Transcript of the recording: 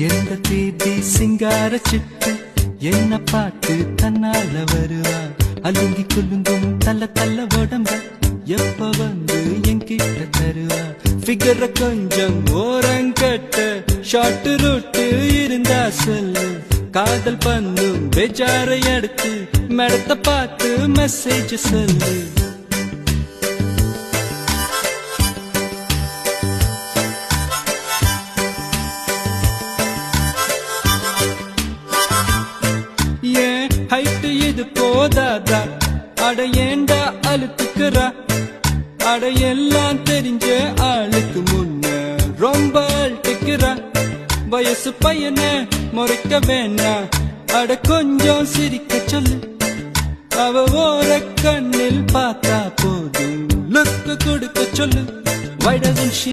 எந்த தேதி சிங்கார சிட்டு என்ன பாட்டு தன்னால வருவா அலுங்கி குலுங்கும் தள்ள தள்ள உடம்ப எப்ப வந்து என்கிட்ட தருவா ஃபிகர கொஞ்சம் ஓரங்கட்ட ஷார்ட் ரூட்டு இருந்தா சொல்லு காதல் பண்ணும் பெஜாரை அடுத்து மேடத்தை பார்த்து மெசேஜ் சொல்லு ஹைட்டு இது போதாதா அட ஏண்டா அழுத்துக்கிறா அட எல்லாம் தெரிஞ்ச ஆளுக்கு முன்ன ரொம்ப அழுத்துக்கிறா வயசு பையனை முறைக்க வேணா அட கொஞ்சம் சிரிக்க சொல்லு அவ ஓர கண்ணில் பார்த்தா போதும் லுக்கு கொடுக்க சொல்லு Why doesn't she